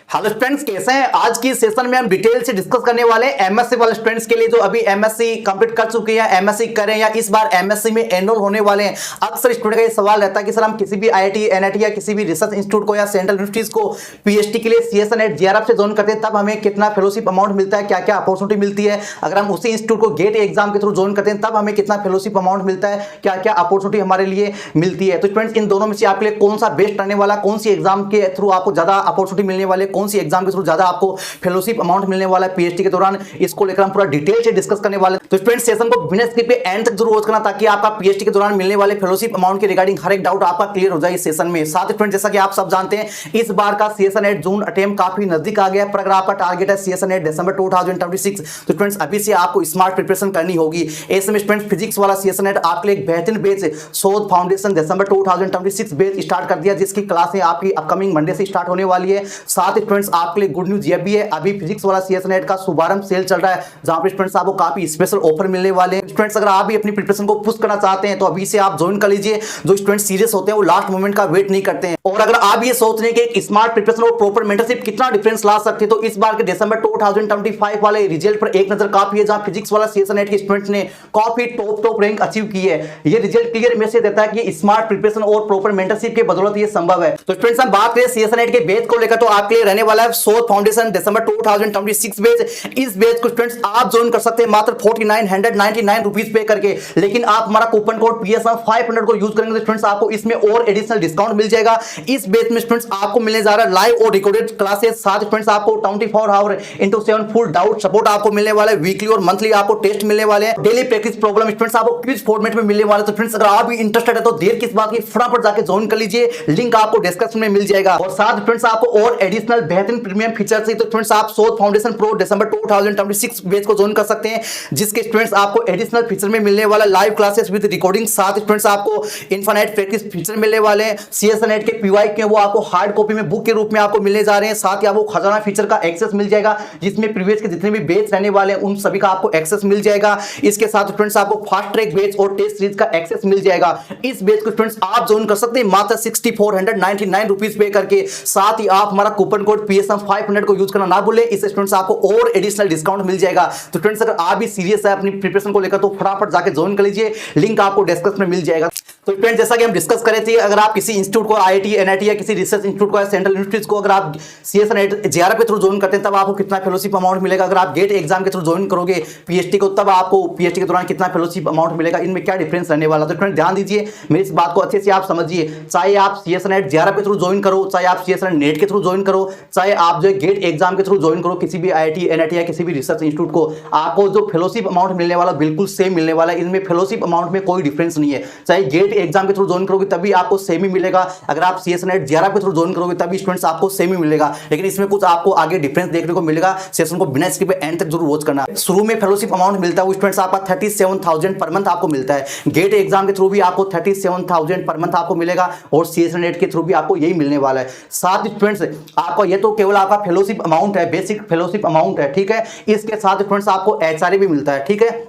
Hello students, कैसे हैं? आज की सेशन में हम डिटेल से डिस्कस करने वाले हैं एमएससी वाले स्टूडेंट्स के लिए जो अभी एमएससी कंप्लीट कर चुके हैं, एमएससी करें या इस बार एमएससी में एनरोल होने वाले हैं। अक्सर स्टूडेंट का ये सवाल रहता है कि सर हम किसी भी आईआईटी, एनआईटी या किसी भी रिसर्च इंस्टीट्यूट को या सेंट्रल यूनिवर्सिटीज को पीएचडी के लिए सीएसएन नेट जेआरएफ से ज्वाइन करते हैं, तब हमें कितना फेलोशिप अमाउंट मिलता है, क्या क्या अपॉर्चुनिटी मिलती है। अगर हम उसी इंस्टीट्यूट को गेट एग्जाम के थ्रू ज्वाइन करते हैं तब हमें कितना फेलोशिप अमाउंट मिलता है, क्या क्या अपॉर्चुनिटी हमारे लिए मिलती है। तो स्टूडेंट्स, इन दोनों में से आपके लिए कौन सा बेस्ट रहने वाला, कौन सी एग्जाम के थ्रू आपको ज्यादा अपॉर्चुनिटी मिलने वाले, कौन सी एग्जाम के थ्रू आपको फेलोशिप अमाउंट मिलने वाला है पीएचडी के दौरान, इसको लेकर हम पूरा डिटेल से डिस्कस करने वाले हैं। तो स्टूडेंट, सेशन को बिना स्किप पे एंड तक जरूर वॉच करना ताकि आपका पीएचडी के दौरान मिलने वाले फेलोशिप अमाउंट के रिगार्डिंग हर एक डाउट आपका क्लियर हो जाए इस सेशन में। साथ स्टूडेंट, जैसा कि आप सब जानते हैं, इस बार का सीएसएन नेट जून अटेम्प्ट काफी नजदीक आ गया है, पर अगर आपका टारगेट है सीएसएन नेट दिसंबर 2026, तो स्टूडेंट्स अभी से आपको स्मार्ट प्रिपरेशन करनी होगी। ऐसे में स्टूडेंट, फिजिक्स वाला सीएसएन नेट आपके लिए एक बेहतरीन बैच शोध फाउंडेशन दिसंबर 2026 बैच स्टार्ट कर दिया, जिसकी क्लासें आपकी अपकमिंग मंडे से स्टार्ट होने वाली है। साथ स्टूडेंट्स, आपके लिए गुड न्यूज यह भी है, अभी फिजिक्स वाला सीएसएन नेट का शुभारंभ सेल चल रहा है, जहां पे स्टूडेंट्स आपको काफी स्पेशल ऑफर मिलने वाले हैं। स्टूडेंट्स, अगर आप भी अपनी प्रिपरेशन को पुश करना चाहते हैं तो अभी से आप ज्वाइन कर लीजिए। जो स्टूडेंट सीरियस होते हैं वो लास्ट मोमेंट का वेट नहीं करते हैं। और अगर आप ये सोच रहे हैं कि स्मार्ट प्रिपरेशन और प्रॉपर मेंटरशिप कितना डिफरेंस ला सकते हैं, तो इस बार के दिसंबर 2025 वाले रिजल्ट पर एक नजर काफी है, जहां फिजिक्स वाला सीएसएन नेट के स्टूडेंट्स ने काफी टॉप रैंक अचीव की है। ये रिजल्ट क्लियर मैसेज देता है कि स्मार्ट प्रिपरेशन और प्रॉपर मेंटरशिप के बदौलत ये संभव है। तो स्टूडेंट्स, हम बात करें सीएसएन नेट के बैच को लेकर, तो आपके लिए रहने वाला है शोध फाउंडेशन दिसंबर 2026 बैच। इस बैच को स्टूडेंट्स आप ज्वाइन कर सकते हैं मात्र 4999 रुपीज पे करके, लेकिन आप हमारा कूपन कोड PSM500 को यूज करेंगे तो स्टूडेंट्स आपको इसमें और एडिशनल डिस्काउंट मिल जाएगा। इस बैच में स्टूडेंट्स आपको मिलने जा रहा है लाइव और रिकॉर्डेड क्लासेस, साथ स्टूडेंट्स आपको 24 our into 7 full doubt support आपको मिलने वाला है। वीकली और मंथली आपको टेस्ट मिलने वाले हैं। डेली प्रैक्टिस प्रॉब्लम स्टूडेंट्स आपको क्विज फॉर्मेट में मिलने वाले हैं। तो फ्रेंड्स, अगर आप भी इंटरेस्टेड है तो देर किस बात की, फटाफट जाके ज्वाइन कर लीजिए, लिंक आपको डिस्क्रिप्शन में मिल जाएगा। और साथ फ्रेंड्स आपको और एडिशनल बेहतरीन प्रीमियम फीचर से, तो फ्रेंड्स आप शोध फाउंडेशन प्रो दिसंबर 2026 बैच को ज्वाइन कर सकते हैं, जिसके स्टूडेंट्स आपको एडिशनल फीचर में मिलने वाला लाइव क्लासेस विद रिकॉर्डिंग, साथ स्टूडेंट्स आपको इनफाइनाइट प्रैक्टिस फीचर मिलने वाले हैं। सीएसएन नेट के पीवाई के वो आपको हार्ड कॉपी में बुक के रूप में आपको मिलने जा रहे हैं। साथ ही आपको खजाना फीचर का एक्सेस मिल जाएगा, जिसमें प्रीवियस के जितने भी बैच रहने वाले हैं उन सभी का आपको एक्सेस मिल जाएगा। इसके साथ स्टूडेंट्स आपको फास्ट ट्रैक बैच और टेस्ट सीरीज का एक्सेस मिल जाएगा। इस बैच को स्टूडेंट्स आप ज्वाइन कर सकते हैं मात्र 6499 रुपीज पे करके। साथ ही आप हमारा कूपन कोड PSM500 को यूज करना ना भूलें, इससे स्टूडेंट्स आपको और एडिशनल डिस्काउंट मिल जाएगा। तो फ्रेंड्स, अगर आप भी सीरियस है अपनी प्रिपरेशन को लेकर तो फटाफट जाके ज्वाइन कर लीजिए, लिंक आपको डिस्क्रिप्शन में मिल जाएगा। तो फ्रेंड्स, जैसा कि हम डिस्कस करे थे, अगर आप किसी इंस्टीट्यूट को आईआईटी, एनआईटी या किसी रिसर्च इंस्टीट्यूट को या सेंट्रल यूनिवर्सिटीज को अगर आप सीएसएन नेट जेआरएफ के थ्रू ज्वाइन करते हैं तब आपको कितना फेलोशिप अमाउंट मिलेगा। अगर आप गेट एग्जाम के थ्रू ज्वाइन करोगे पीएचडी को तब आपको पीएचडी के दौरान कितना फेलोशिप अमाउंट मिलेगा, इनमें क्या डिफरेंस रहने वाला। तो फ्रेंड्स, ध्यान दीजिए, मेरी इस बात को अच्छे से आप समझिए। चाहे आप सीएसएन नेट जेआरएफ के थ्रू ज्वाइन करो, चाहे आप सीएसएन नेट के थ्रू ज्वाइन करो, चाहे आप जो गेट एग्जाम के थ्रू ज्वाइन करो किसी भी आईआईटी, एनआईटी या किसी भी रिसर्च इंस्टीट्यूट को, आपको जो फेलोशिप अमाउंट मिलने वाला बिल्कुल सेम मिलने वाला है। इनमें फेलोशिप अमाउंट में कोई डिफरेंस नहीं है। चाहे गेट एग्जाम के थ्रू ज्वाइन करोगे तभी आपको सेम ही मिलेगा, अगर आप सीएसएन नेट जेआरएफ के थ्रू ज्वाइन करोगे तभी स्टूडेंट्स आपको सेम ही मिलेगा, लेकिन इसमें कुछ आपको आगे डिफरेंस देखने को मिलेगा। सेशन को बिना स्किप एंड तक जरूर वॉच करना। शुरू में फेलोशिप अमाउंट मिलता है वो स्टूडेंट्स आपका 37,000 पर मंथ आपको मिलता है। गेट एग्जाम के थ्रू भी आपको 37,000 पर मंथ आपको मिलेगा और सीएसएन नेट के थ्रू भी आपको यही मिलने वाला है। साथ स्टूडेंट्स, आपका ये तो केवल आपका फेलोशिप अमाउंट है, बेसिक फेलोशिप अमाउंट है, ठीक है। इसके साथ स्टूडेंट्स आपको एचआरए भी मिलता है, ठीक है।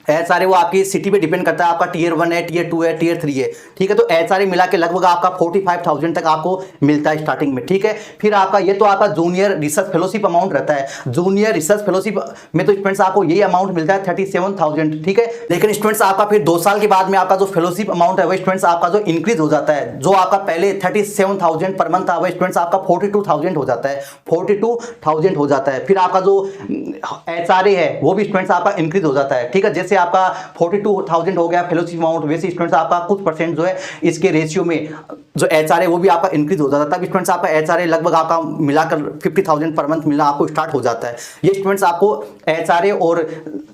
एचआरए वो आपकी सिटी पे डिपेंड करता है, आपका टियर 1 है, टियर 2 है, टियर 3 है, ठीक है। तो एचआरए मिला के लगभग आपका 45,000 तक आपको मिलता है स्टार्टिंग में, ठीक है। फिर आपका ये तो आपका जूनियर रिसर्च फेलोशिप अमाउंट रहता है। जूनियर रिसर्च फेलोशिप में तो स्टूडेंट्स आपको यही अमाउंट मिलता है 37,000, ठीक है। लेकिन स्टूडेंट्स आपका फिर 2 साल के बाद में आपका जो फेलोशिप अमाउंट है वह स्टूडेंट्स आपका जो इंक्रीज हो जाता है, जो आपका पहले 37,000 पर मंथ था वह स्टूडेंट्स आपका 42,000 हो जाता है, 42,000 हो जाता है। फिर आपका जो एचआरए है वो भी स्टूडेंट्स आपका इंक्रीज हो जाता है, ठीक है। जैसे आपका 42,000 हो गया फेलोशिप अमाउंट, वैसे स्टूडेंट्स आपका कुछ परसेंट जो है इसके रेशियो में जो एचआरए वो भी आपका इंक्रीज हो जाता है। तब स्टूडेंट्स आपका एचआरए लगभग आपका मिलाकर 50,000 पर मंथ मिलना आपको स्टार्ट हो जाता है। ये स्टूडेंट्स आपको एचआरए और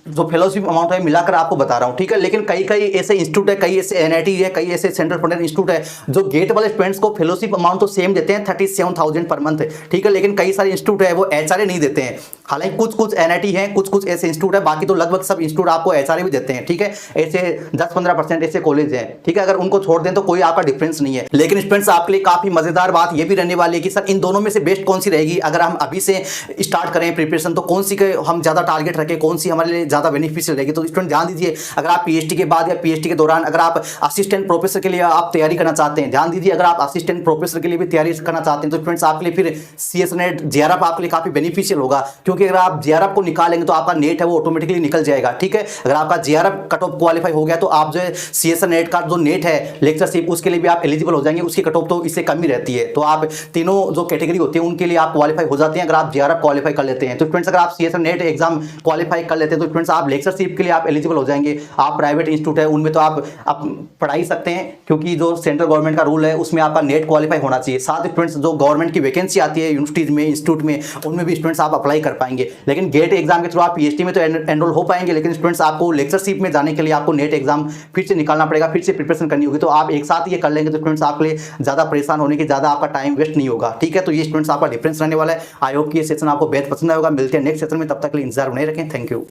जो फेलोशिप अमाउंट है मिलाकर आपको बता रहा हूँ, ठीक है। लेकिन कई ऐसे इंस्टीट्यूट है, कई ऐसे एनआईटी है, कई ऐसे सेंट्रल फंडेड इंस्टीट्यूट है जो गेट वाले स्टूडेंट्स को फेलोशिप अमाउंट तो सेम देते हैं 37,000 पर मंथ, ठीक है। लेकिन कई सारे इंस्टीट्यूट है वो एचआरए नहीं देते हैं। हालांकि कुछ कुछ एनआईटी हैं, कुछ कुछ ऐसे इंस्टीट्यूट है, बाकी तो लगभग सब इंस्टीट्यूट आपको एचआरए भी देते हैं, ठीक है। ऐसे 10-15% ऐसे कॉलेज हैं, ठीक है। अगर उनको छोड़ दें तो कोई आपका डिफरेंस नहीं है। लेकिन स्टूडेंट्स आपके लिए काफी मजेदार बात ये भी रहने वाली है कि सर इन दोनों में से बेस्ट कौन सी रहेगी, अगर हम अभी से स्टार्ट करें प्रिपरेशन तो कौन सी के हम ज्यादा टारगेट रखें, कौन सी हमारे लिए ज्यादा बेनिफिशियल रहेगी। तो स्टूडेंट ध्यान दीजिए, अगर आप पीएचडी के बाद या पीएचडी के दौरान अगर आप असिस्टेंट प्रोफेसर के लिए आप तैयारी करना चाहते हैं, ध्यान दीजिए, अगर आप असिस्टेंट प्रोफेसर के लिए भी तैयारी करना चाहते हैं तो स्टूडेंट्स आपके लिए फिर सीएस नेट जेआरएफ आपके लिए काफी बेनिफिशियल होगा, क्योंकि अगर आप जेआरएफ को निकालेंगे तो आपका नेट है वो ऑटोमेटिकली निकल जाएगा, ठीक है। अगर आपका जेआरएफ कट ऑफ क्वालिफाई हो गया तो आप जो है सीएस नेट का जो नेट है लेक्चरशिप उसके लिए भी आप एलिजिबल हो जाएंगे, उसकी कट ऑफ तो इससे कम ही रहती है। तो आप तीनों जो कैटेगरी होती है उनके लिए आप क्वालिफाई हो जाते हैं अगर आप जेआरएफ क्वालिफाई कर लेते हैं। तो स्टूडेंट्स अगर आप सीएस नेट एग्जाम क्वालिफाई कर लेते हैं तो स्टूडेंट्स आप लेक्चरशिप के लिए आप एलिजिबल हो जाएंगे। आप प्राइवेट इंस्टीट्यूट है उनमें तो आप पढ़ाई सकते हैं, क्योंकि जो सेंट्रल गवर्नमेंट का रूल है उसमें आपका नेट क्वालिफाई होना चाहिए। साथ ही स्टूडेंट्स जो गवर्नमेंट की वैकेंसी आती है यूनिवर्सिटीज में, इंस्टीट्यूट में, उनमें भी स्टूडेंट्स आप अप्लाई कर पाएंगे। लेकिन गेट एग्जाम के थ्रू आप पीएचडी में तो एनरोल हो पाएंगे, लेकिन स्टूडेंट्स आपको लेक्चरशिप में जाने के लिए आपको नेट एग्जाम फिर से निकालना पड़ेगा, फिर से प्रिपरेशन करनी होगी। तो आप एक साथ ये कर लेंगे तो स्टूडेंट्स आपके लिए ज़्यादा परेशान होने की, ज़्यादा आपका टाइम वेस्ट नहीं होगा, ठीक है। तो ये स्टूडेंट्स आपका डिफरेंस रहने वाला है। आई होप कि ये सेशन आपको बेहद पसंद आएगा। मिलते हैं नेक्स्ट सेशन में, तब तक के लिए इंतजार बने रखें। Thank you.